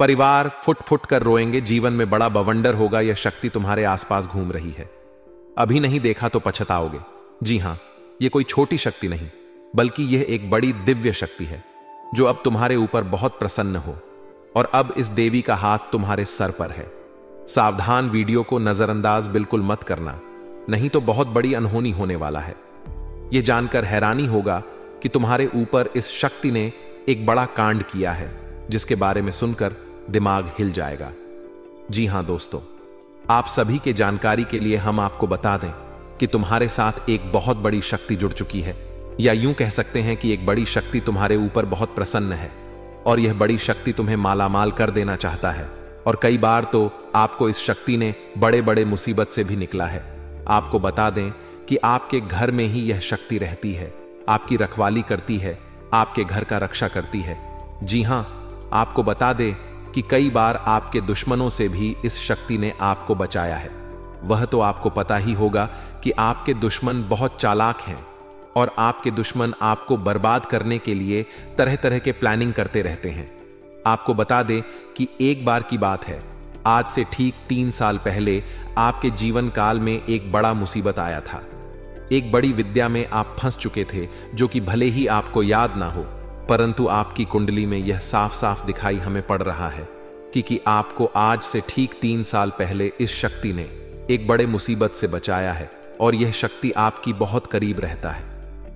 परिवार foot foot कर रोएंगे, जीवन में बड़ा बवंडर होगा, यह शक्ति तुम्हारे आसपास घूम रही है। अभी नहीं देखा तो पछताओगे। जी हां, यह कोई छोटी शक्ति नहीं, बल्कि यह एक बड़ी दिव्य शक्ति है जो अब तुम्हारे ऊपर बहुत प्रसन्न हो। और अब इस देवी का हाथ तुम्हारे सर पर है। सावधान, वीडियो को नजरअंदाज बिल्कुल मत करना, नहीं तो बहुत बड़ी अनहोनी होने वाला है। यह जानकर हैरानी होगा कि तुम्हारे ऊपर इस शक्ति ने एक बड़ा कांड किया है, जिसके बारे में सुनकर दिमाग हिल जाएगा। जी हां दोस्तों, आप सभी के जानकारी के लिए हम आपको बता दें कि तुम्हारे साथ एक बहुत बड़ी शक्ति जुड़ चुकी है, या यूं कह सकते हैं कि एक बड़ी शक्ति तुम्हारे ऊपर बहुत प्रसन्न है और यह बड़ी शक्ति तुम्हें मालामाल कर देना चाहता है। और कई बार तो आपको इस शक्ति ने बड़े बड़े मुसीबत से भी निकला है। आपको बता दें कि आपके घर में ही यह शक्ति रहती है, आपकी रखवाली करती है, आपके घर का रक्षा करती है। जी हां, आपको बता दें कि कई बार आपके दुश्मनों से भी इस शक्ति ने आपको बचाया है। वह तो आपको पता ही होगा कि आपके दुश्मन बहुत चालाक हैं और आपके दुश्मन आपको बर्बाद करने के लिए तरह तरह के प्लानिंग करते रहते हैं। आपको बता दें कि एक बार की बात है, आज से ठीक 3 साल पहले आपके जीवन काल में एक बड़ा मुसीबत आया था। एक बड़ी विद्या में आप फंस चुके थे, जो कि भले ही आपको याद ना हो, परंतु आपकी कुंडली में यह साफ साफ दिखाई हमें पड़ रहा है कि आपको आज से ठीक 3 साल पहले इस शक्ति ने एक बड़े मुसीबत से बचाया है। और यह शक्ति आपकी बहुत करीब रहता है।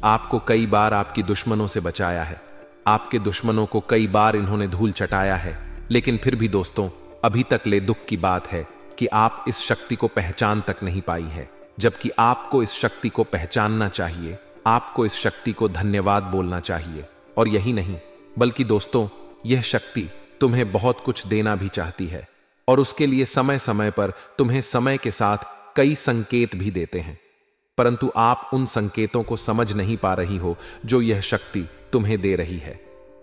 आपको कई बार आपकी दुश्मनों से बचाया है, आपके दुश्मनों को कई बार इन्होंने धूल चटाया है। लेकिन फिर भी दोस्तों, अभी तक ले दुख की बात है कि आप इस शक्ति को पहचान तक नहीं पाई है, जबकि आपको इस शक्ति को पहचानना चाहिए। आपको इस शक्ति को धन्यवाद बोलना चाहिए। और यही नहीं, बल्कि दोस्तों, यह शक्ति तुम्हें बहुत कुछ देना भी चाहती है और उसके लिए समय समय पर तुम्हें समय के साथ कई संकेत भी देते हैं, परंतु आप उन संकेतों को समझ नहीं पा रही हो जो यह शक्ति तुम्हें दे रही है।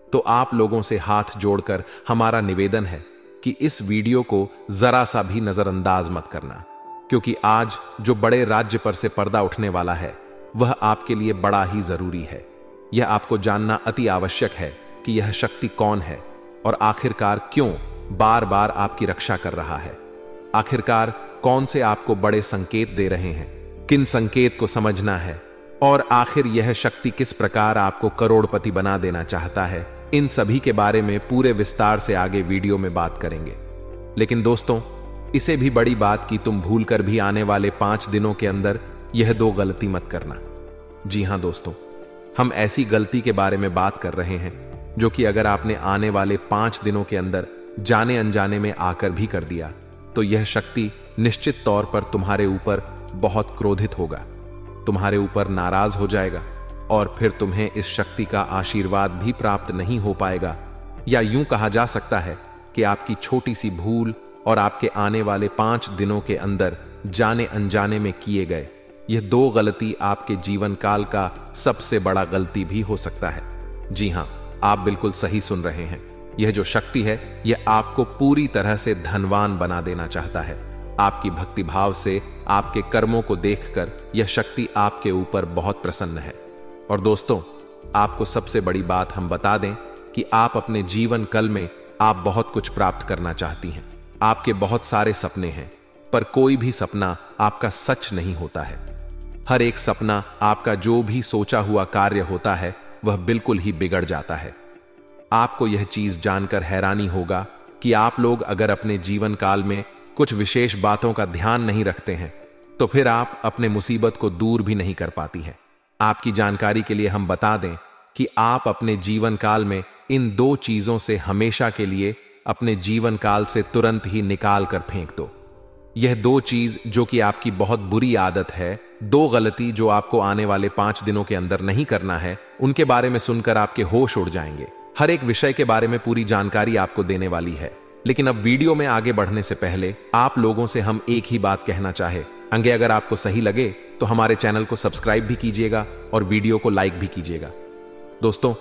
तो आप लोगों से हाथ जोड़कर हमारा निवेदन है कि इस वीडियो को जरा सा भी नजरअंदाज मत करना, क्योंकि आज जो बड़े राज्य पर से पर्दा उठने वाला है, वह आपके लिए बड़ा ही जरूरी है। यह आपको जानना अति आवश्यक है कि यह शक्ति कौन है और आखिरकार क्यों बार बार आपकी रक्षा कर रहा है। आखिरकार कौन से आपको बड़े संकेत दे रहे हैं, किन संकेत को समझना है, और आखिर यह शक्ति किस प्रकार आपको करोड़पति बना देना चाहता है। इन सभी के बारे में पूरे विस्तार से आगे वीडियो में बात करेंगे। लेकिन दोस्तों, इसे भी बड़ी बात कि तुम भूलकर भी आने वाले 5 दिनों के अंदर यह 2 गलती मत करना। जी हां दोस्तों, हम ऐसी गलती के बारे में बात कर रहे हैं जो कि अगर आपने आने वाले 5 दिनों के अंदर जाने अनजाने में आकर भी कर दिया, तो यह शक्ति निश्चित तौर पर तुम्हारे ऊपर बहुत क्रोधित होगा, तुम्हारे ऊपर नाराज हो जाएगा और फिर तुम्हें इस शक्ति का आशीर्वाद भी प्राप्त नहीं हो पाएगा। या यूं कहा जा सकता है कि आपकी छोटी सी भूल और आपके आने वाले 5 दिनों के अंदर जाने अनजाने में किए गए यह 2 गलती आपके जीवन काल का सबसे बड़ा गलती भी हो सकता है। जी हां, आप बिल्कुल सही सुन रहे हैं। यह जो शक्ति है, यह आपको पूरी तरह से धनवान बना देना चाहता है। आपकी भक्ति भाव से, आपके कर्मों को देखकर यह शक्ति आपके ऊपर बहुत प्रसन्न है। और दोस्तों, आपको सबसे बड़ी बात हम बता दें कि आप अपने जीवन काल में आप बहुत कुछ प्राप्त करना चाहती हैं। आपके बहुत सारे सपने हैं, पर कोई भी सपना आपका सच नहीं होता है। हर एक सपना, आपका जो भी सोचा हुआ कार्य होता है, वह बिल्कुल ही बिगड़ जाता है। आपको यह चीज जानकर हैरानी होगा कि आप लोग अगर अपने जीवन काल में कुछ विशेष बातों का ध्यान नहीं रखते हैं, तो फिर आप अपने मुसीबत को दूर भी नहीं कर पाती हैं। आपकी जानकारी के लिए हम बता दें कि आप अपने जीवन काल में इन 2 चीजों से हमेशा के लिए अपने जीवन काल से तुरंत ही निकाल कर फेंक दो। यह 2 चीज जो कि आपकी बहुत बुरी आदत है, 2 गलती जो आपको आने वाले 5 दिनों के अंदर नहीं करना है, उनके बारे में सुनकर आपके होश उड़ जाएंगे। हर एक विषय के बारे में पूरी जानकारी आपको देने वाली है। लेकिन अब वीडियो में आगे बढ़ने से पहले आप लोगों से हम एक ही बात कहना चाहे, अगर आपको सही लगे तो हमारे चैनल को सब्सक्राइब भी कीजिएगा और वीडियो को लाइक भी कीजिएगा। दोस्तों,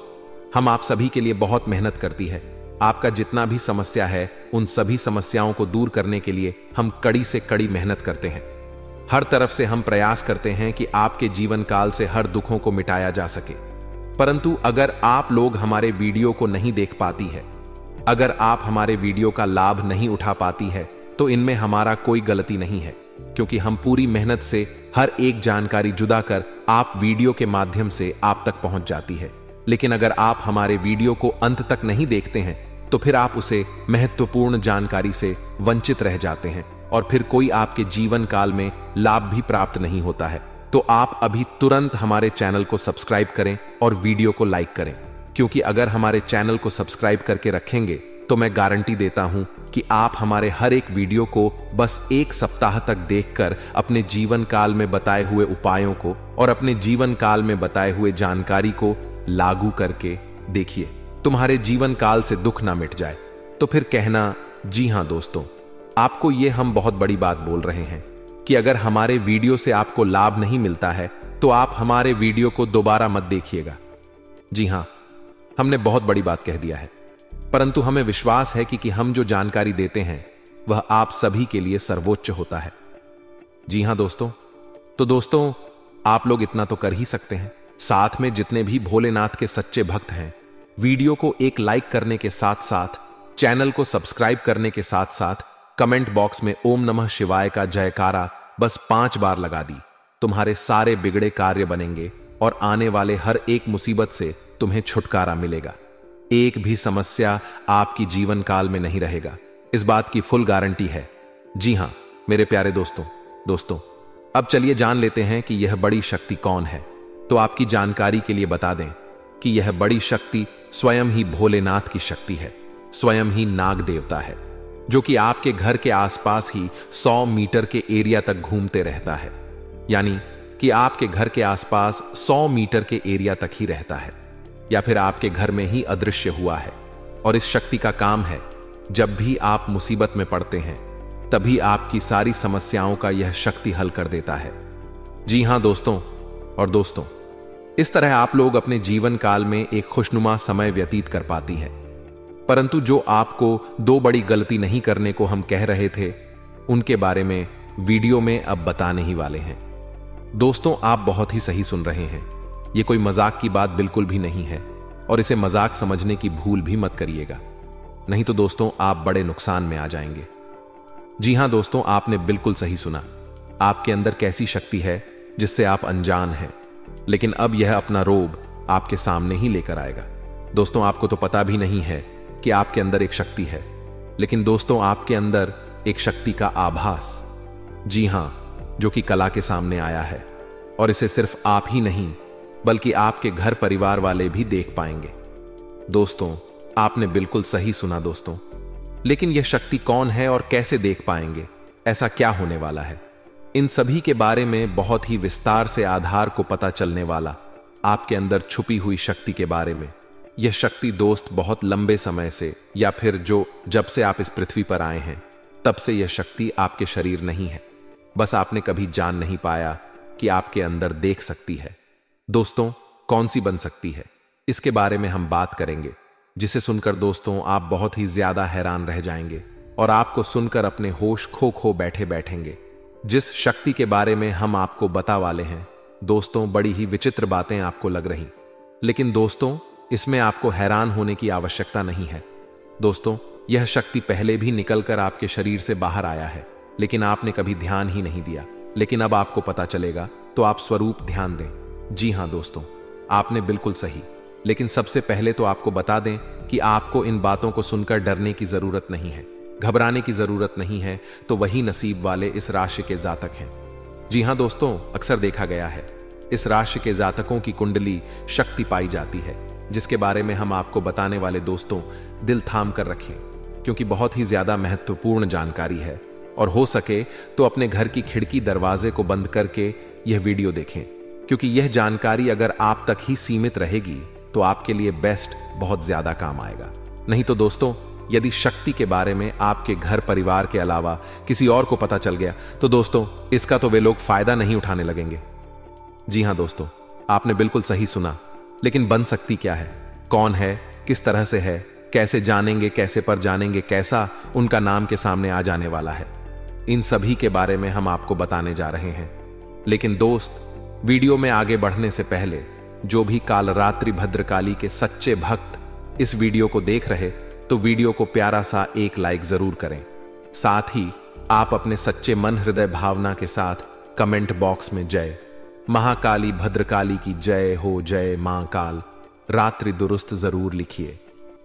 हम आप सभी के लिए बहुत मेहनत करती है। आपका जितना भी समस्या है, उन सभी समस्याओं को दूर करने के लिए हम कड़ी से कड़ी मेहनत करते हैं। हर तरफ से हम प्रयास करते हैं कि आपके जीवन काल से हर दुखों को मिटाया जा सके। परंतु अगर आप लोग हमारे वीडियो को नहीं देख पाती है, अगर आप हमारे वीडियो का लाभ नहीं उठा पाती है तो इनमें हमारा कोई गलती नहीं है, क्योंकि हम पूरी मेहनत से हर एक जानकारी जुदा कर आप वीडियो के माध्यम से आप तक पहुंच जाती है। लेकिन अगर आप हमारे वीडियो को अंत तक नहीं देखते हैं तो फिर आप उसे महत्वपूर्ण जानकारी से वंचित रह जाते हैं और फिर कोई आपके जीवन काल में लाभ भी प्राप्त नहीं होता है। तो आप अभी तुरंत हमारे चैनल को सब्सक्राइब करें और वीडियो को लाइक करें, क्योंकि अगर हमारे चैनल को सब्सक्राइब करके रखेंगे तो मैं गारंटी देता हूं कि आप हमारे हर एक वीडियो को बस 1 सप्ताह तक देखकर अपने जीवन काल में बताए हुए उपायों को और अपने जीवन काल में बताए हुए जानकारी को लागू करके देखिए, तुम्हारे जीवन काल से दुख ना मिट जाए। तो फिर कहना, जी हां दोस्तों, आपको ये हम बहुत बड़ी बात बोल रहे हैं कि अगर हमारे वीडियो से आपको लाभ नहीं मिलता है तो आप हमारे वीडियो को दोबारा मत देखिएगा। जी हां, हमने बहुत बड़ी बात कह दिया है, परंतु हमें विश्वास है कि हम जो जानकारी देते हैं वह आप सभी के लिए सर्वोच्च होता है। जी हां दोस्तों, तो दोस्तों आप लोग इतना तो कर ही सकते हैं, साथ में जितने भी भोलेनाथ के सच्चे भक्त हैं, वीडियो को एक लाइक करने के साथ साथ, चैनल को सब्सक्राइब करने के साथ साथ कमेंट बॉक्स में ओम नमः शिवाय का जयकारा बस 5 बार लगा दी। तुम्हारे सारे बिगड़े कार्य बनेंगे और आने वाले हर एक मुसीबत से तुम्हें छुटकारा मिलेगा। एक भी समस्या आपकी जीवन काल में नहीं रहेगा, इस बात की फुल गारंटी है। जी हां मेरे प्यारे दोस्तों, अब चलिए जान लेते हैं कि यह बड़ी शक्ति कौन है। तो आपकी जानकारी के लिए बता दें कि यह बड़ी शक्ति स्वयं ही भोलेनाथ की शक्ति है, स्वयं ही नाग देवता है, जो कि आपके घर के आसपास ही 100 मीटर के एरिया तक घूमते रहता है। यानी कि आपके घर के आसपास 100 मीटर के एरिया तक ही रहता है, या फिर आपके घर में ही अदृश्य हुआ है। और इस शक्ति का काम है, जब भी आप मुसीबत में पड़ते हैं तभी आपकी सारी समस्याओं का यह शक्ति हल कर देता है। जी हां दोस्तों, इस तरह आप लोग अपने जीवन काल में एक खुशनुमा समय व्यतीत कर पाती हैं। परंतु जो आपको 2 बड़ी गलती नहीं करने को हम कह रहे थे, उनके बारे में वीडियो में अब बताने ही वाले हैं। दोस्तों आप बहुत ही सही सुन रहे हैं, ये कोई मजाक की बात बिल्कुल भी नहीं है और इसे मजाक समझने की भूल भी मत करिएगा, नहीं तो दोस्तों आप बड़े नुकसान में आ जाएंगे। जी हां दोस्तों, आपने बिल्कुल सही सुना। आपके अंदर कैसी शक्ति है जिससे आप अनजान हैं, लेकिन अब यह अपना रोब आपके सामने ही लेकर आएगा। दोस्तों आपको तो पता भी नहीं है कि आपके अंदर एक शक्ति है, लेकिन दोस्तों आपके अंदर एक शक्ति का आभास, जी हां, जो कि कला के सामने आया है, और इसे सिर्फ आप ही नहीं बल्कि आपके घर परिवार वाले भी देख पाएंगे। दोस्तों आपने बिल्कुल सही सुना दोस्तों, लेकिन यह शक्ति कौन है और कैसे देख पाएंगे, ऐसा क्या होने वाला है, इन सभी के बारे में बहुत ही विस्तार से आधार को पता चलने वाला आपके अंदर छुपी हुई शक्ति के बारे में। यह शक्ति दोस्त बहुत लंबे समय से, या फिर जब से आप इस पृथ्वी पर आए हैं तब से यह शक्ति आपके शरीर नहीं है, बस आपने कभी जान नहीं पाया कि आपके अंदर देख सकती है। दोस्तों कौन सी बन सकती है, इसके बारे में हम बात करेंगे, जिसे सुनकर दोस्तों आप बहुत ही ज्यादा हैरान रह जाएंगे और आपको सुनकर अपने होश खो बैठेंगे। जिस शक्ति के बारे में हम आपको बता वाले हैं दोस्तों, बड़ी ही विचित्र बातें आपको लग रही, लेकिन दोस्तों इसमें आपको हैरान होने की आवश्यकता नहीं है। दोस्तों यह शक्ति पहले भी निकलकर आपके शरीर से बाहर आया है, लेकिन आपने कभी ध्यान ही नहीं दिया, लेकिन अब आपको पता चलेगा, तो आप स्वरूप ध्यान दें। जी हां दोस्तों, आपने बिल्कुल सही, लेकिन सबसे पहले तो आपको बता दें कि आपको इन बातों को सुनकर डरने की जरूरत नहीं है, घबराने की जरूरत नहीं है, तो वही नसीब वाले इस राशि के जातक हैं। जी हां दोस्तों, अक्सर देखा गया है इस राशि के जातकों की कुंडली शक्ति पाई जाती है, जिसके बारे में हम आपको बताने वाले दोस्तों दिल थाम कर रखें, क्योंकि बहुत ही ज्यादा महत्वपूर्ण जानकारी है, और हो सके तो अपने घर की खिड़की दरवाजे को बंद करके यह वीडियो देखें, क्योंकि यह जानकारी अगर आप तक ही सीमित रहेगी तो आपके लिए बेस्ट बहुत ज्यादा काम आएगा। नहीं तो दोस्तों यदि शक्ति के बारे में आपके घर परिवार के अलावा किसी और को पता चल गया तो दोस्तों इसका तो वे लोग फायदा नहीं उठाने लगेंगे। जी हां दोस्तों, आपने बिल्कुल सही सुना, लेकिन बन सकती क्या है, कौन है, किस तरह से है, कैसे जानेंगे, कैसे पर जानेंगे, कैसा उनका नाम के सामने आ जाने वाला है, इन सभी के बारे में हम आपको बताने जा रहे हैं। लेकिन दोस्त वीडियो में आगे बढ़ने से पहले जो भी कालरात्रि भद्रकाली के सच्चे भक्त इस वीडियो को देख रहे तो वीडियो को प्यारा सा एक लाइक जरूर करें। साथ ही आप अपने सच्चे मन हृदय भावना के साथ कमेंट बॉक्स में जय महाकाली भद्रकाली की जय हो, जय मां काल रात्रि दुरुस्त जरूर लिखिए।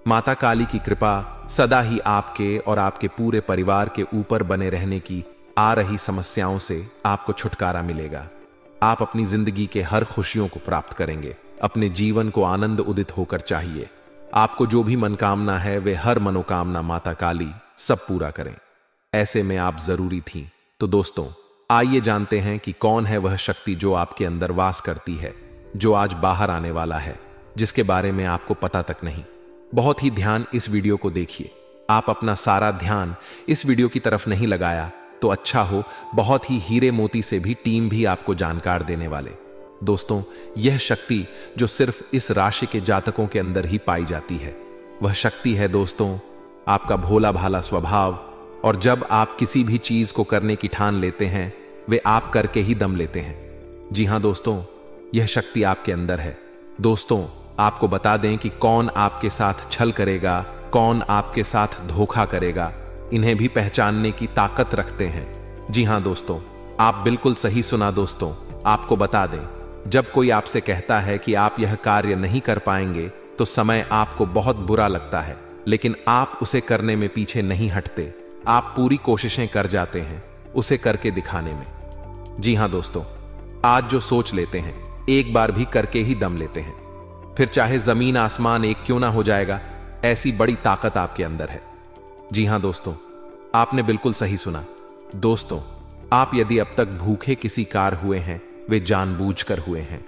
माता काली की कृपा सदा ही आपके और आपके पूरे परिवार के ऊपर बने रहने की आ रही समस्याओं से आपको छुटकारा मिलेगा। आप अपनी जिंदगी के हर खुशियों को प्राप्त करेंगे। अपने जीवन को आनंद उदित होकर चाहिए। आपको जो भी मनोकामना है वे हर मनोकामना माता काली सब पूरा करें। ऐसे में आप जरूरी थी। तो दोस्तों, आइए जानते हैं कि कौन है वह शक्ति जो आपके अंदर वास करती है, जो आज बाहर आने वाला है, जिसके बारे में आपको पता तक नहीं। बहुत ही ध्यान इस वीडियो को देखिए। आप अपना सारा ध्यान इस वीडियो की तरफ नहीं लगाया तो अच्छा हो, बहुत ही हीरे मोती से भी टीम भी आपको जानकार देने वाले। दोस्तों, यह शक्ति जो सिर्फ इस राशि के जातकों के अंदर ही पाई जाती है, वह शक्ति है दोस्तों आपका भोला भाला स्वभाव। और जब आप किसी भी चीज को करने की ठान लेते हैं, वे आप करके ही दम लेते हैं। जी हां दोस्तों, यह शक्ति आपके अंदर है। दोस्तों, आपको बता दें कि कौन आपके साथ छल करेगा, कौन आपके साथ धोखा करेगा, इन्हें भी पहचानने की ताकत रखते हैं। जी हां दोस्तों, आप बिल्कुल सही सुना। दोस्तों, आपको बता दें, जब कोई आपसे कहता है कि आप यह कार्य नहीं कर पाएंगे तो समय आपको बहुत बुरा लगता है, लेकिन आप उसे करने में पीछे नहीं हटते। आप पूरी कोशिशें कर जाते हैं उसे करके दिखाने में। जी हां दोस्तों, आज जो सोच लेते हैं एक बार भी करके ही दम लेते हैं, फिर चाहे जमीन आसमान एक क्यों ना हो जाएगा, ऐसी बड़ी ताकत आपके अंदर है। जी हां दोस्तों, आपने बिल्कुल सही सुना। दोस्तों, आप यदि अब तक भूखे किसी कार हुए हैं, वे जानबूझकर हुए हैं।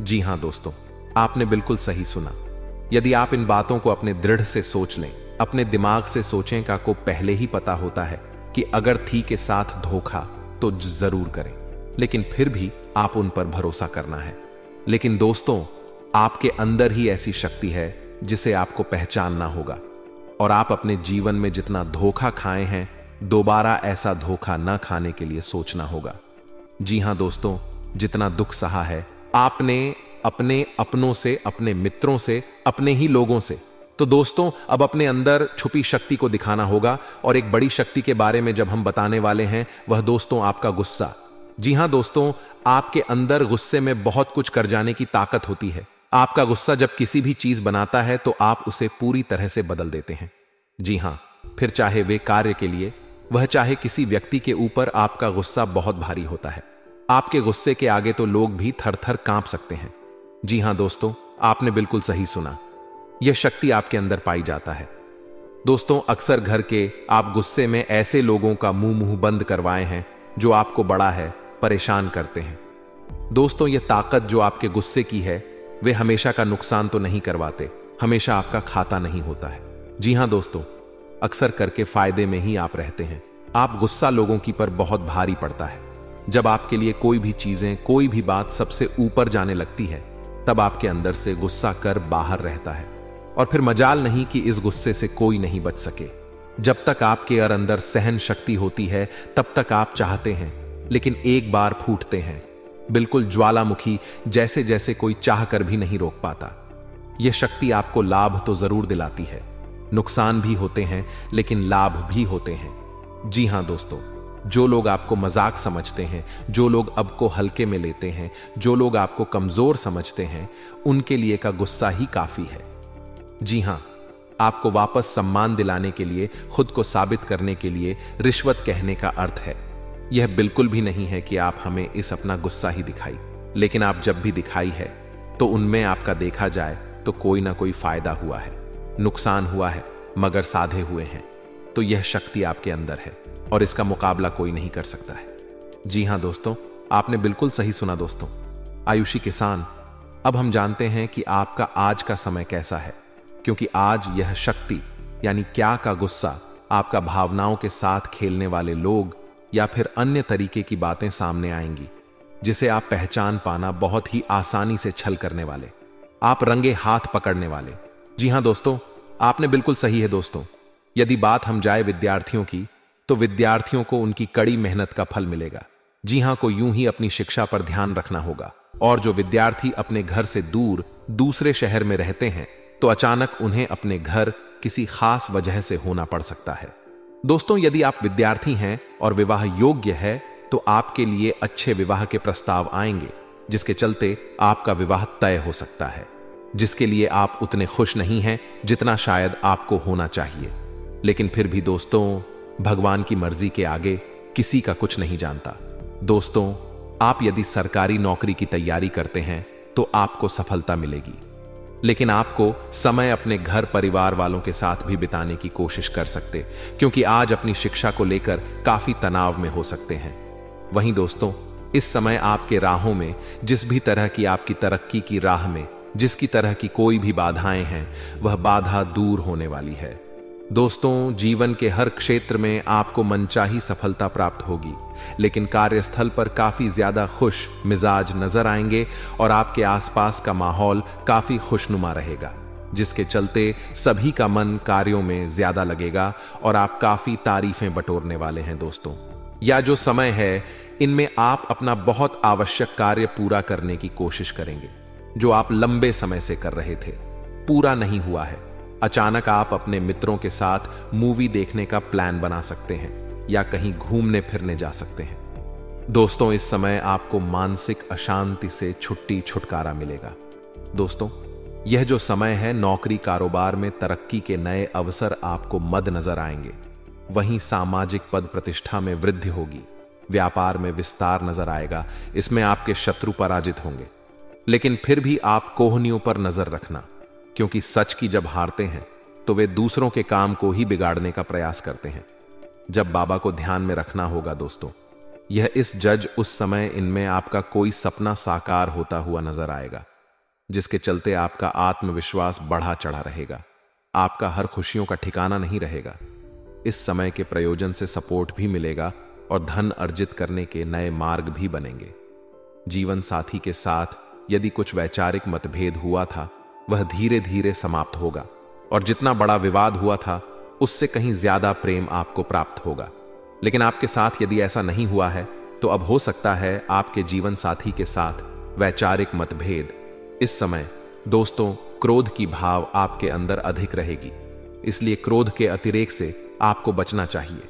जी हां दोस्तों, आपने बिल्कुल सही सुना। यदि आप इन बातों को अपने दृढ़ से सोच लें, अपने दिमाग से सोचें का को पहले ही पता होता है कि अगर थी के साथ धोखा तो जरूर करें, लेकिन फिर भी आप उन पर भरोसा करना है। लेकिन दोस्तों, आपके अंदर ही ऐसी शक्ति है जिसे आपको पहचानना होगा, और आप अपने जीवन में जितना धोखा खाए हैं, दोबारा ऐसा धोखा न खाने के लिए सोचना होगा। जी हां दोस्तों, जितना दुख सहा है आपने अपने अपनों से, अपने मित्रों से, अपने ही लोगों से, तो दोस्तों अब अपने अंदर छुपी शक्ति को दिखाना होगा। और एक बड़ी शक्ति के बारे में जब हम बताने वाले हैं, वह दोस्तों आपका गुस्सा। जी हां दोस्तों, आपके अंदर गुस्से में बहुत कुछ कर जाने की ताकत होती है। आपका गुस्सा जब किसी भी चीज बनाता है तो आप उसे पूरी तरह से बदल देते हैं। जी हां, फिर चाहे वे कार्य के लिए, वह चाहे किसी व्यक्ति के ऊपर, आपका गुस्सा बहुत भारी होता है। आपके गुस्से के आगे तो लोग भी थर थर कांप सकते हैं। जी हां दोस्तों, आपने बिल्कुल सही सुना। यह शक्ति आपके अंदर पाई जाता है। दोस्तों, अक्सर घर के आप गुस्से में ऐसे लोगों का मुंह बंद करवाए हैं जो आपको बड़ा है परेशान करते हैं। दोस्तों, यह ताकत जो आपके गुस्से की है, वे हमेशा का नुकसान तो नहीं करवाते, हमेशा आपका खाता नहीं होता है। जी हां दोस्तों, अक्सर करके फायदे में ही आप रहते हैं। आप गुस्सा लोगों की पर बहुत भारी पड़ता है। जब आपके लिए कोई भी चीजें, कोई भी बात सबसे ऊपर जाने लगती है, तब आपके अंदर से गुस्सा कर बाहर रहता है, और फिर मजाल नहीं कि इस गुस्से से कोई नहीं बच सके। जब तक आपके अंदर सहन शक्ति होती है, तब तक आप चाहते हैं, लेकिन एक बार फूटते हैं, बिल्कुल ज्वालामुखी जैसे जैसे कोई चाह कर भी नहीं रोक पाता। यह शक्ति आपको लाभ तो जरूर दिलाती है, नुकसान भी होते हैं, लेकिन लाभ भी होते हैं। जी हां दोस्तों, जो लोग आपको मजाक समझते हैं, जो लोग अब को हल्के में लेते हैं, जो लोग आपको कमजोर समझते हैं, उनके लिए का गुस्सा ही काफी है। जी हां, आपको वापस सम्मान दिलाने के लिए, खुद को साबित करने के लिए रिश्वत कहने का अर्थ है। यह बिल्कुल भी नहीं है कि आप हमें इस अपना गुस्सा ही दिखाई, लेकिन आप जब भी दिखाई है तो उनमें आपका देखा जाए तो कोई ना कोई फायदा हुआ है, नुकसान हुआ है, मगर साधे हुए हैं। तो यह शक्ति आपके अंदर है और इसका मुकाबला कोई नहीं कर सकता है। जी हां दोस्तों, आपने बिल्कुल सही सुना। दोस्तों, आयुषी किसान, अब हम जानते हैं कि आपका आज का समय कैसा है, क्योंकि आज यह शक्ति यानी क्या का गुस्सा, आपका भावनाओं के साथ खेलने वाले लोग या फिर अन्य तरीके की बातें सामने आएंगी, जिसे आप पहचान पाना बहुत ही आसानी से छल करने वाले, आप रंगे हाथ पकड़ने वाले। जी हां दोस्तों, आपने बिल्कुल सही है। दोस्तों, यदि बात हम जाए विद्यार्थियों की, तो विद्यार्थियों को उनकी कड़ी मेहनत का फल मिलेगा। जी हां, को यूं ही अपनी शिक्षा पर ध्यान रखना होगा। और जो विद्यार्थी अपने घर से दूर दूसरे शहर में रहते हैं, तो अचानक उन्हें अपने घर किसी खास वजह से होना पड़ सकता है। दोस्तों, यदि आप विद्यार्थी हैं और विवाह योग्य है तो आपके लिए अच्छे विवाह के प्रस्ताव आएंगे, जिसके चलते आपका विवाह तय हो सकता है, जिसके लिए आप उतने खुश नहीं हैं जितना शायद आपको होना चाहिए। लेकिन फिर भी दोस्तों, भगवान की मर्जी के आगे किसी का कुछ नहीं जानता। दोस्तों, आप यदि सरकारी नौकरी की तैयारी करते हैं तो आपको सफलता मिलेगी, लेकिन आपको समय अपने घर परिवार वालों के साथ भी बिताने की कोशिश कर सकते, क्योंकि आज अपनी शिक्षा को लेकर काफी तनाव में हो सकते हैं। वहीं दोस्तों, इस समय आपके राहों में जिस भी तरह की आपकी तरक्की की राह में जिसकी तरह की कोई भी बाधाएं हैं, वह बाधा दूर होने वाली है। दोस्तों, जीवन के हर क्षेत्र में आपको मनचाही सफलता प्राप्त होगी, लेकिन कार्यस्थल पर काफी ज्यादा खुश मिजाज नजर आएंगे और आपके आसपास का माहौल काफी खुशनुमा रहेगा, जिसके चलते सभी का मन कार्यों में ज्यादा लगेगा और आप काफी तारीफें बटोरने वाले हैं। दोस्तों, या जो समय है, इनमें आप अपना बहुत आवश्यक कार्य पूरा करने की कोशिश करेंगे, जो आप लंबे समय से कर रहे थे, पूरा नहीं हुआ है। अचानक आप अपने मित्रों के साथ मूवी देखने का प्लान बना सकते हैं या कहीं घूमने फिरने जा सकते हैं। दोस्तों, इस समय आपको मानसिक अशांति से छुटकारा मिलेगा। दोस्तों, यह जो समय है, नौकरी कारोबार में तरक्की के नए अवसर आपको मद नजर आएंगे। वहीं सामाजिक पद प्रतिष्ठा में वृद्धि होगी, व्यापार में विस्तार नजर आएगा, इसमें आपके शत्रु पराजित होंगे। लेकिन फिर भी आप कोहनियों पर नजर रखना, क्योंकि सच की जब हारते हैं तो वे दूसरों के काम को ही बिगाड़ने का प्रयास करते हैं। जब बाबा को ध्यान में रखना होगा दोस्तों, यह इस जज उस समय इनमें आपका कोई सपना साकार होता हुआ नजर आएगा, जिसके चलते आपका आत्मविश्वास बढ़ा चढ़ा रहेगा। आपका हर खुशियों का ठिकाना नहीं रहेगा। इस समय के प्रयोजन से सपोर्ट भी मिलेगा और धन अर्जित करने के नए मार्ग भी बनेंगे। जीवन साथी के साथ यदि कुछ वैचारिक मतभेद हुआ था, वह धीरे धीरे समाप्त होगा और जितना बड़ा विवाद हुआ था उससे कहीं ज्यादा प्रेम आपको प्राप्त होगा। लेकिन आपके साथ यदि ऐसा नहीं हुआ है तो अब हो सकता है आपके जीवन साथी के साथ वैचारिक मतभेद। इस समय दोस्तों, क्रोध की भाव आपके अंदर अधिक रहेगी, इसलिए क्रोध के अतिरेक से आपको बचना चाहिए।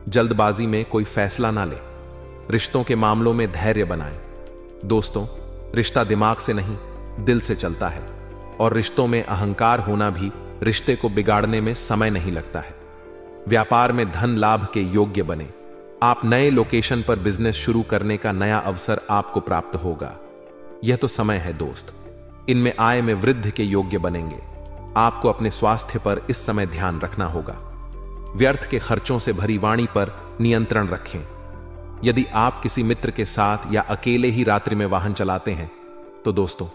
जल्दबाजी में कोई फैसला ना ले। रिश्तों के मामलों में धैर्य बनाएं। दोस्तों, रिश्ता दिमाग से नहीं, दिल से चलता है, और रिश्तों में अहंकार होना भी रिश्ते को बिगाड़ने में समय नहीं लगता है। व्यापार में धन लाभ के योग्य बने। आप नए लोकेशन पर बिजनेस शुरू करने का नया अवसर आपको प्राप्त होगा। यह तो समय है दोस्त, इनमें आय में वृद्धि के योग्य बनेंगे। आपको अपने स्वास्थ्य पर इस समय ध्यान रखना होगा। व्यर्थ के खर्चों से भरी वाणी पर नियंत्रण रखें। यदि आप किसी मित्र के साथ या अकेले ही रात्रि में वाहन चलाते हैं तो दोस्तों,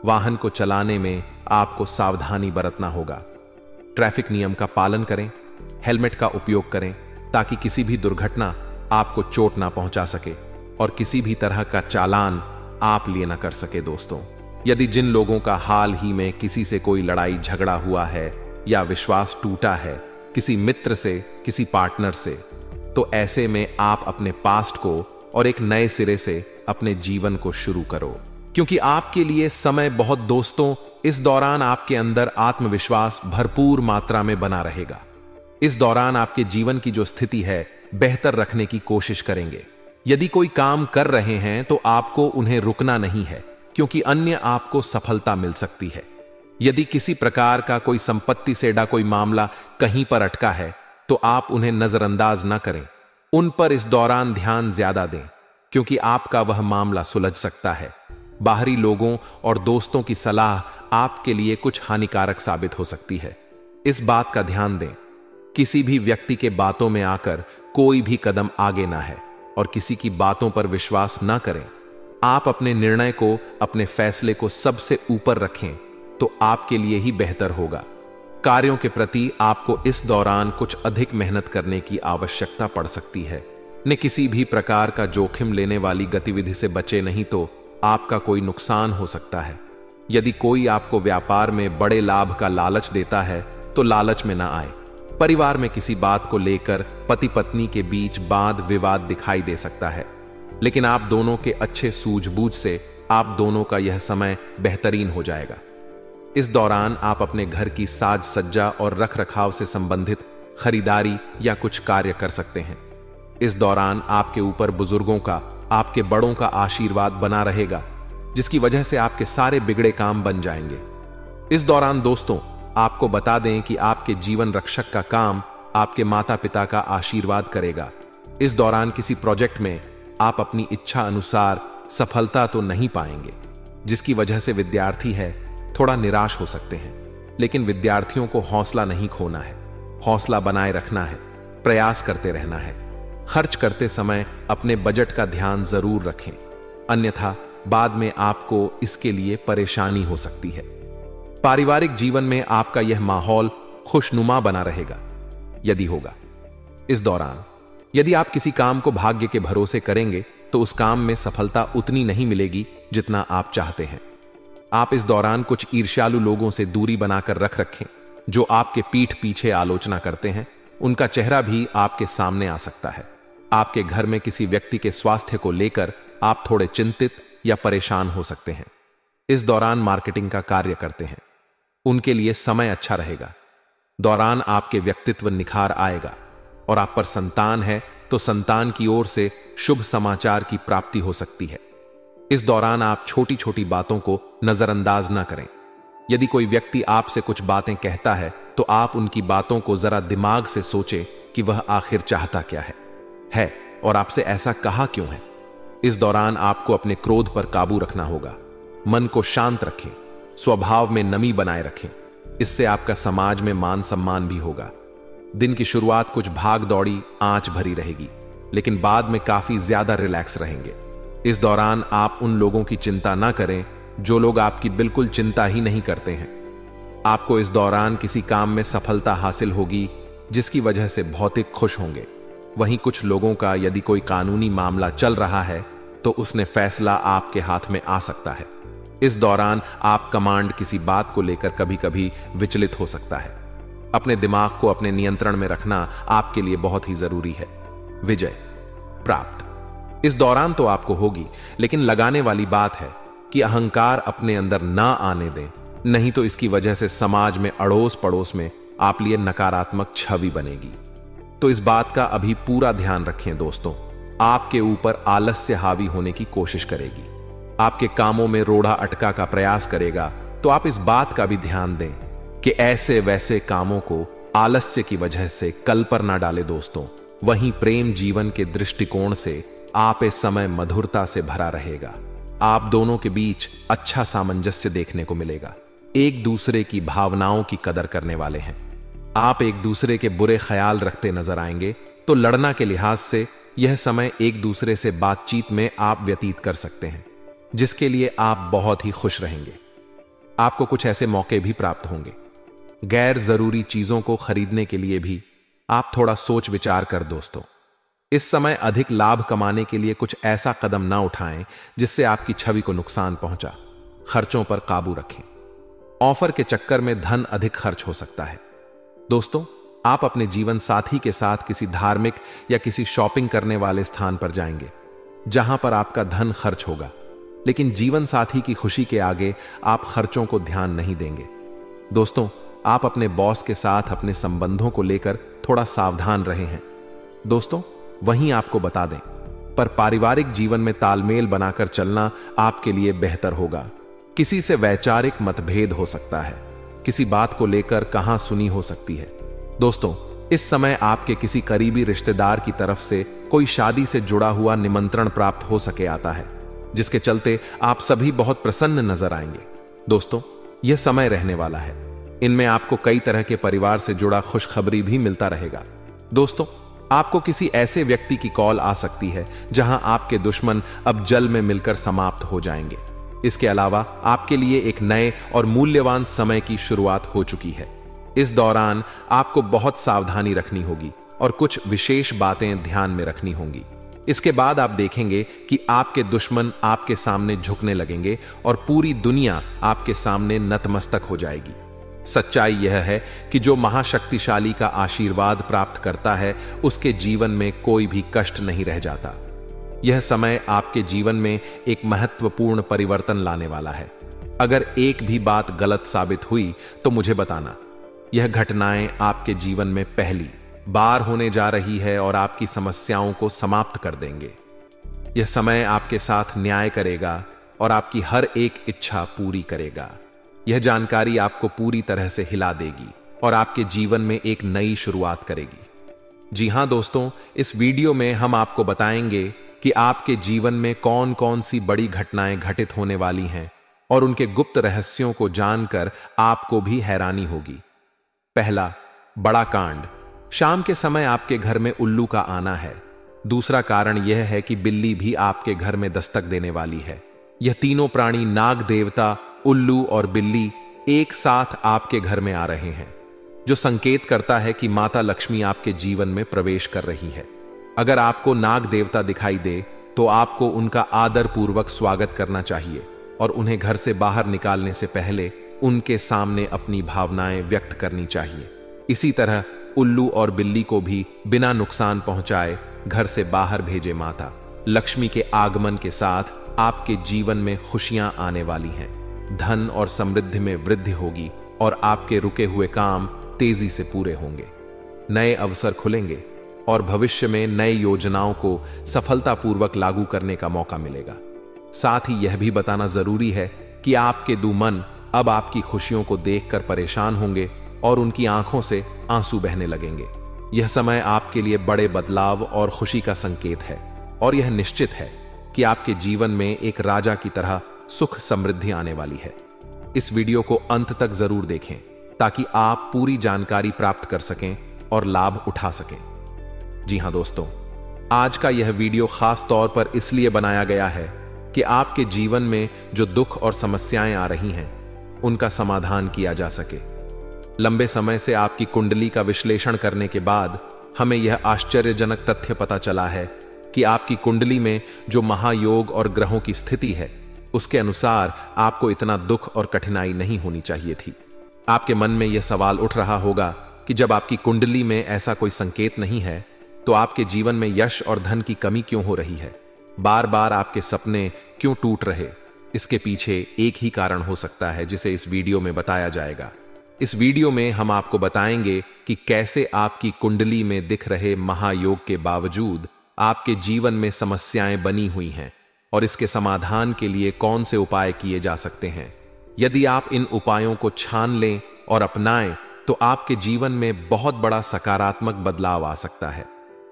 वाहन को चलाने में आपको सावधानी बरतना होगा। ट्रैफिक नियम का पालन करें, हेलमेट का उपयोग करें, ताकि किसी भी दुर्घटना आपको चोट ना पहुंचा सके और किसी भी तरह का चालान आप लिए ना कर सके। दोस्तों, यदि जिन लोगों का हाल ही में किसी से कोई लड़ाई झगड़ा हुआ है या विश्वास टूटा है, किसी मित्र से, किसी पार्टनर से, तो ऐसे में आप अपने पास्ट को और एक नए सिरे से अपने जीवन को शुरू करो, क्योंकि आपके लिए समय बहुत दोस्तों, इस दौरान आपके अंदर आत्मविश्वास भरपूर मात्रा में बना रहेगा। इस दौरान आपके जीवन की जो स्थिति है बेहतर रखने की कोशिश करेंगे। यदि कोई काम कर रहे हैं तो आपको उन्हें रुकना नहीं है, क्योंकि अन्य आपको सफलता मिल सकती है। यदि किसी प्रकार का कोई संपत्ति से जुड़ा कोई मामला कहीं पर अटका है तो आप उन्हें नजरअंदाज न करें, उन पर इस दौरान ध्यान ज्यादा दें, क्योंकि आपका वह मामला सुलझ सकता है। बाहरी लोगों और दोस्तों की सलाह आपके लिए कुछ हानिकारक साबित हो सकती है। इस बात का ध्यान दें, किसी भी व्यक्ति के बातों में आकर कोई भी कदम आगे ना है और किसी की बातों पर विश्वास ना करें। आप अपने निर्णय को, अपने फैसले को सबसे ऊपर रखें तो आपके लिए ही बेहतर होगा। कार्यों के प्रति आपको इस दौरान कुछ अधिक मेहनत करने की आवश्यकता पड़ सकती है। ने किसी भी प्रकार का जोखिम लेने वाली गतिविधि से बचे नहीं तो आपका कोई नुकसान हो सकता है। यदि कोई आपको व्यापार में बड़े लाभ का लालच देता है तो लालच में ना आए। परिवार में किसी बात को लेकर पति पत्नी के बीच वाद विवाद दिखाई दे सकता है, लेकिन आप दोनों के अच्छे सूझबूझ से आप दोनों का यह समय बेहतरीन हो जाएगा। इस दौरान आप अपने घर की साज सज्जा और रख रखाव से संबंधित खरीदारी या कुछ कार्य कर सकते हैं। इस दौरान आपके ऊपर बुजुर्गों का, आपके बड़ों का आशीर्वाद बना रहेगा, जिसकी वजह से आपके सारे बिगड़े काम बन जाएंगे। इस दौरान दोस्तों, आपको बता दें कि आपके जीवन रक्षक का काम आपके माता पिता का आशीर्वाद करेगा। इस दौरान किसी प्रोजेक्ट में आप अपनी इच्छा अनुसार सफलता तो नहीं पाएंगे, जिसकी वजह से विद्यार्थी है थोड़ा निराश हो सकते हैं। लेकिन विद्यार्थियों को हौसला नहीं खोना है, हौसला बनाए रखना है, प्रयास करते रहना है। खर्च करते समय अपने बजट का ध्यान जरूर रखें, अन्यथा बाद में आपको इसके लिए परेशानी हो सकती है। पारिवारिक जीवन में आपका यह माहौल खुशनुमा बना रहेगा यदि होगा। इस दौरान यदि आप किसी काम को भाग्य के भरोसे करेंगे तो उस काम में सफलता उतनी नहीं मिलेगी जितना आप चाहते हैं। आप इस दौरान कुछ ईर्ष्यालु लोगों से दूरी बनाकर रख रखें जो आपके पीठ पीछे आलोचना करते हैं। उनका चेहरा भी आपके सामने आ सकता है। आपके घर में किसी व्यक्ति के स्वास्थ्य को लेकर आप थोड़े चिंतित या परेशान हो सकते हैं। इस दौरान मार्केटिंग का कार्य करते हैं, उनके लिए समय अच्छा रहेगा। दौरान आपके व्यक्तित्व निखार आएगा और आप पर संतान है तो संतान की ओर से शुभ समाचार की प्राप्ति हो सकती है। इस दौरान आप छोटी छोटी बातों को नजरअंदाज ना करें। यदि कोई व्यक्ति आपसे कुछ बातें कहता है तो आप उनकी बातों को जरा दिमाग से सोचें कि वह आखिर चाहता क्या है और आपसे ऐसा कहा क्यों है। इस दौरान आपको अपने क्रोध पर काबू रखना होगा। मन को शांत रखें, स्वभाव में नमी बनाए रखें, इससे आपका समाज में मान सम्मान भी होगा। दिन की शुरुआत कुछ भाग दौड़ी आंच भरी रहेगी, लेकिन बाद में काफी ज्यादा रिलैक्स रहेंगे। इस दौरान आप उन लोगों की चिंता ना करें जो लोग आपकी बिल्कुल चिंता ही नहीं करते हैं। आपको इस दौरान किसी काम में सफलता हासिल होगी जिसकी वजह से भौतिक खुश होंगे। वहीं कुछ लोगों का यदि कोई कानूनी मामला चल रहा है तो उसने फैसला आपके हाथ में आ सकता है। इस दौरान आप कमांड किसी बात को लेकर कभी कभी विचलित हो सकता है। अपने दिमाग को अपने नियंत्रण में रखना आपके लिए बहुत ही जरूरी है। विजय प्राप्त इस दौरान तो आपको होगी, लेकिन लगाने वाली बात है कि अहंकार अपने अंदर ना आने दें, नहीं तो इसकी वजह से समाज में अड़ोस पड़ोस में आप लिए नकारात्मक छवि बनेगी। तो इस बात का अभी पूरा ध्यान रखें दोस्तों। आपके ऊपर आलस्य हावी होने की कोशिश करेगी, आपके कामों में रोड़ा अटका का प्रयास करेगा, तो आप इस बात का भी ध्यान दें कि ऐसे वैसे कामों को आलस्य की वजह से कल पर ना डाले दोस्तों। वहीं प्रेम जीवन के दृष्टिकोण से आप इस समय मधुरता से भरा रहेगा। आप दोनों के बीच अच्छा सामंजस्य देखने को मिलेगा। एक दूसरे की भावनाओं की कदर करने वाले हैं। आप एक दूसरे के बुरे ख्याल रखते नजर आएंगे, तो लड़ना के लिहाज से यह समय एक दूसरे से बातचीत में आप व्यतीत कर सकते हैं, जिसके लिए आप बहुत ही खुश रहेंगे। आपको कुछ ऐसे मौके भी प्राप्त होंगे। गैर जरूरी चीजों को खरीदने के लिए भी आप थोड़ा सोच विचार कर दोस्तों। इस समय अधिक लाभ कमाने के लिए कुछ ऐसा कदम ना उठाएं जिससे आपकी छवि को नुकसान पहुंचा। खर्चों पर काबू रखें। ऑफर के चक्कर में धन अधिक खर्च हो सकता है। दोस्तों, आप अपने जीवन साथी के साथ किसी धार्मिक या किसी शॉपिंग करने वाले स्थान पर जाएंगे जहां पर आपका धन खर्च होगा, लेकिन जीवन साथी की खुशी के आगे आप खर्चों को ध्यान नहीं देंगे। दोस्तों, आप अपने बॉस के साथ अपने संबंधों को लेकर थोड़ा सावधान रहे हैं। दोस्तों, वहीं आपको बता दें, पर पारिवारिक जीवन में तालमेल बनाकर चलना आपके लिए बेहतर होगा। किसी से वैचारिक मतभेद हो सकता है, किसी बात को लेकर कहां सुनी हो सकती है। दोस्तों, इस समय आपके किसी करीबी रिश्तेदार की तरफ से कोई शादी से जुड़ा हुआ निमंत्रण प्राप्त हो सके आता है, जिसके चलते आप सभी बहुत प्रसन्न नजर आएंगे। दोस्तों, यह समय रहने वाला है। इनमें आपको कई तरह के परिवार से जुड़ा खुशखबरी भी मिलता रहेगा। दोस्तों, आपको किसी ऐसे व्यक्ति की कॉल आ सकती है जहां आपके दुश्मन अब जल में मिलकर समाप्त हो जाएंगे। इसके अलावा आपके लिए एक नए और मूल्यवान समय की शुरुआत हो चुकी है। इस दौरान आपको बहुत सावधानी रखनी होगी और कुछ विशेष बातें ध्यान में रखनी होंगी। इसके बाद आप देखेंगे कि आपके दुश्मन आपके सामने झुकने लगेंगे और पूरी दुनिया आपके सामने नतमस्तक हो जाएगी। सच्चाई यह है कि जो महाशक्तिशाली का आशीर्वाद प्राप्त करता है उसके जीवन में कोई भी कष्ट नहीं रह जाता। यह समय आपके जीवन में एक महत्वपूर्ण परिवर्तन लाने वाला है। अगर एक भी बात गलत साबित हुई तो मुझे बताना। यह घटनाएं आपके जीवन में पहली बार होने जा रही है और आपकी समस्याओं को समाप्त कर देंगे। यह समय आपके साथ न्याय करेगा और आपकी हर एक इच्छा पूरी करेगा। यह जानकारी आपको पूरी तरह से हिला देगी और आपके जीवन में एक नई शुरुआत करेगी। जी हां दोस्तों, इस वीडियो में हम आपको बताएंगे कि आपके जीवन में कौन कौन सी बड़ी घटनाएं घटित होने वाली हैं और उनके गुप्त रहस्यों को जानकर आपको भी हैरानी होगी। पहला, बड़ा कांड। शाम के समय आपके घर में उल्लू का आना है। दूसरा कारण यह है कि बिल्ली भी आपके घर में दस्तक देने वाली है। यह तीनों प्राणी, नाग देवता, उल्लू और बिल्ली, एक साथ आपके घर में आ रहे हैं, जो संकेत करता है कि माता लक्ष्मी आपके जीवन में प्रवेश कर रही है। अगर आपको नाग देवता दिखाई दे तो आपको उनका आदर पूर्वक स्वागत करना चाहिए और उन्हें घर से बाहर निकालने से पहले उनके सामने अपनी भावनाएं व्यक्त करनी चाहिए। इसी तरह उल्लू और बिल्ली को भी बिना नुकसान पहुंचाए घर से बाहर भेजे। माता लक्ष्मी के आगमन के साथ आपके जीवन में खुशियां आने वाली हैं, धन और समृद्धि में वृद्धि होगी और आपके रुके हुए काम तेजी से पूरे होंगे। नए अवसर खुलेंगे और भविष्य में नए योजनाओं को सफलतापूर्वक लागू करने का मौका मिलेगा। साथ ही यह भी बताना जरूरी है कि आपके दुमन अब आपकी खुशियों को देखकर परेशान होंगे और उनकी आंखों से आंसू बहने लगेंगे। यह समय आपके लिए बड़े बदलाव और खुशी का संकेत है और यह निश्चित है कि आपके जीवन में एक राजा की तरह सुख समृद्धि आने वाली है। इस वीडियो को अंत तक जरूर देखें ताकि आप पूरी जानकारी प्राप्त कर सकें और लाभ उठा सकें। जी हां दोस्तों, आज का यह वीडियो खास तौर पर इसलिए बनाया गया है कि आपके जीवन में जो दुख और समस्याएं आ रही हैं उनका समाधान किया जा सके। लंबे समय से आपकी कुंडली का विश्लेषण करने के बाद हमें यह आश्चर्यजनक तथ्य पता चला है कि आपकी कुंडली में जो महायोग और ग्रहों की स्थिति है उसके अनुसार आपको इतना दुख और कठिनाई नहीं होनी चाहिए थी। आपके मन में यह सवाल उठ रहा होगा कि जब आपकी कुंडली में ऐसा कोई संकेत नहीं है तो आपके जीवन में यश और धन की कमी क्यों हो रही है? बार बार आपके सपने क्यों टूट रहे? इसके पीछे एक ही कारण हो सकता है जिसे इस वीडियो में बताया जाएगा। इस वीडियो में हम आपको बताएंगे कि कैसे आपकी कुंडली में दिख रहे महायोग के बावजूद आपके जीवन में समस्याएं बनी हुई हैं और इसके समाधान के लिए कौन से उपाय किए जा सकते हैं। यदि आप इन उपायों को छान लें और अपनाएं तो आपके जीवन में बहुत बड़ा सकारात्मक बदलाव आ सकता है।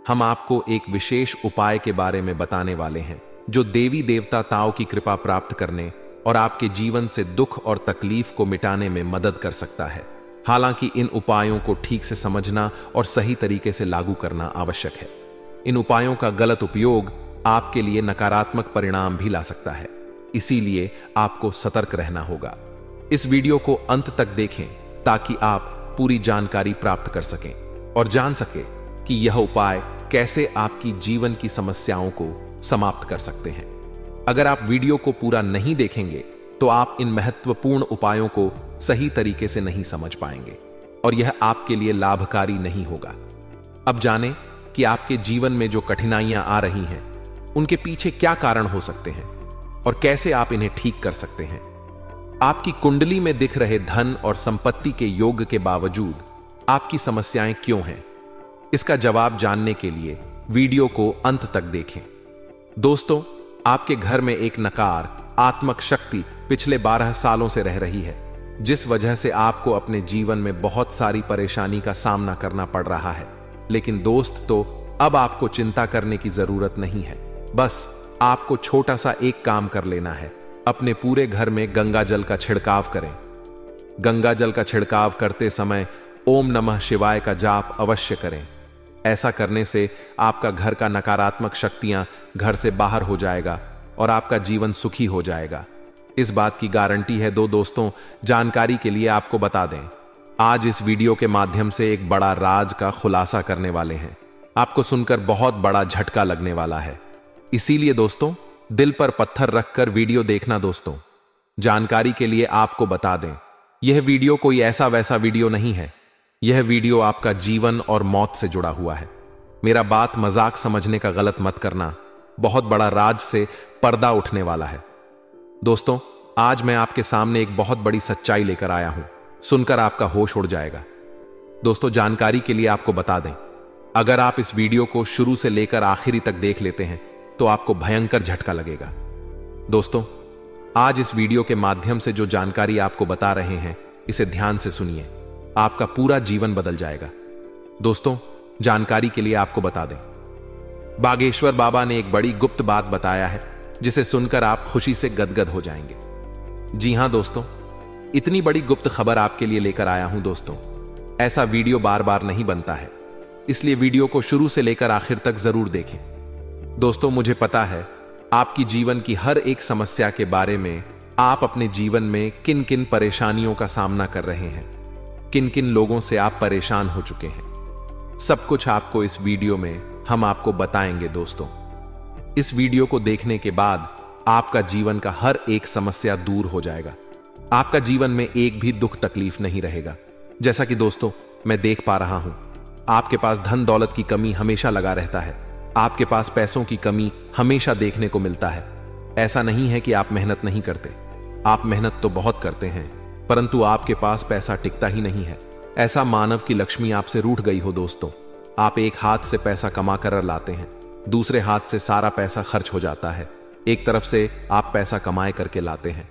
हम आपको एक विशेष उपाय के बारे में बताने वाले हैं जो देवी देवता ताओ की कृपा प्राप्त करने और आपके जीवन से दुख और तकलीफ को मिटाने में मदद कर सकता है। हालांकि इन उपायों को ठीक से समझना और सही तरीके से लागू करना आवश्यक है। इन उपायों का गलत उपयोग आपके लिए नकारात्मक परिणाम भी ला सकता है, इसीलिए आपको सतर्क रहना होगा। इस वीडियो को अंत तक देखें ताकि आप पूरी जानकारी प्राप्त कर सकें और जान सकें कि यह उपाय कैसे आपकी जीवन की समस्याओं को समाप्त कर सकते हैं। अगर आप वीडियो को पूरा नहीं देखेंगे तो आप इन महत्वपूर्ण उपायों को सही तरीके से नहीं समझ पाएंगे और यह आपके लिए लाभकारी नहीं होगा। अब जानें कि आपके जीवन में जो कठिनाइयां आ रही हैं उनके पीछे क्या कारण हो सकते हैं और कैसे आप इन्हें ठीक कर सकते हैं। आपकी कुंडली में दिख रहे धन और संपत्ति के योग के बावजूद आपकी समस्याएं क्यों हैं? इसका जवाब जानने के लिए वीडियो को अंत तक देखें। दोस्तों, आपके घर में एक नकारात्मक शक्ति पिछले 12 सालों से रह रही है, जिस वजह से आपको अपने जीवन में बहुत सारी परेशानी का सामना करना पड़ रहा है। लेकिन दोस्त, तो अब आपको चिंता करने की जरूरत नहीं है। बस आपको छोटा सा एक काम कर लेना है। अपने पूरे घर में गंगा जल का छिड़काव करें। गंगा जल का छिड़काव करते समय ओम नमः शिवाय का जाप अवश्य करें। ऐसा करने से आपका घर का नकारात्मक शक्तियां घर से बाहर हो जाएगा और आपका जीवन सुखी हो जाएगा। इस बात की गारंटी है। दोस्तों, जानकारी के लिए आपको बता दें, आज इस वीडियो के माध्यम से एक बड़ा राज का खुलासा करने वाले हैं। आपको सुनकर बहुत बड़ा झटका लगने वाला है, इसीलिए दोस्तों दिल पर पत्थर रखकर वीडियो देखना। दोस्तों, जानकारी के लिए आपको बता दें, यह वीडियो कोई ऐसा वैसा वीडियो नहीं है। यह वीडियो आपका जीवन और मौत से जुड़ा हुआ है। मेरा बात मजाक समझने का गलत मत करना। बहुत बड़ा राज से पर्दा उठने वाला है। दोस्तों, आज मैं आपके सामने एक बहुत बड़ी सच्चाई लेकर आया हूं, सुनकर आपका होश उड़ जाएगा। दोस्तों, जानकारी के लिए आपको बता दें, अगर आप इस वीडियो को शुरू से लेकर आखिरी तक देख लेते हैं तो आपको भयंकर झटका लगेगा। दोस्तों, आज इस वीडियो के माध्यम से जो जानकारी आपको बता रहे हैं, इसे ध्यान से सुनिए, आपका पूरा जीवन बदल जाएगा। दोस्तों, जानकारी के लिए आपको बता दें, बागेश्वर बाबा ने एक बड़ी गुप्त बात बताया है जिसे सुनकर आप खुशी से गदगद हो जाएंगे। जी हां दोस्तों, इतनी बड़ी गुप्त खबर आपके लिए लेकर आया हूं। दोस्तों, ऐसा वीडियो बार बार नहीं बनता है, इसलिए वीडियो को शुरू से लेकर आखिर तक जरूर देखें। दोस्तों, मुझे पता है आपकी जीवन की हर एक समस्या के बारे में, आप अपने जीवन में किन किन परेशानियों का सामना कर रहे हैं, किन किन लोगों से आप परेशान हो चुके हैं। सब कुछ आपको इस वीडियो में हम आपको बताएंगे। दोस्तों, इस वीडियो को देखने के बाद आपका जीवन का हर एक समस्या दूर हो जाएगा। आपका जीवन में एक भी दुख तकलीफ नहीं रहेगा। जैसा कि दोस्तों मैं देख पा रहा हूं, आपके पास धन दौलत की कमी हमेशा लगा रहता है। आपके पास पैसों की कमी हमेशा देखने को मिलता है। ऐसा नहीं है कि आप मेहनत नहीं करते, आप मेहनत तो बहुत करते हैं, परंतु आपके पास पैसा टिकता ही नहीं है। ऐसा मानव की लक्ष्मी आपसे रूठ गई हो। दोस्तों, आप एक हाथ से पैसा कमा कर लाते हैं, दूसरे हाथ से सारा पैसा खर्च हो जाता है। एक तरफ से आप पैसा कमाए करके लाते हैं,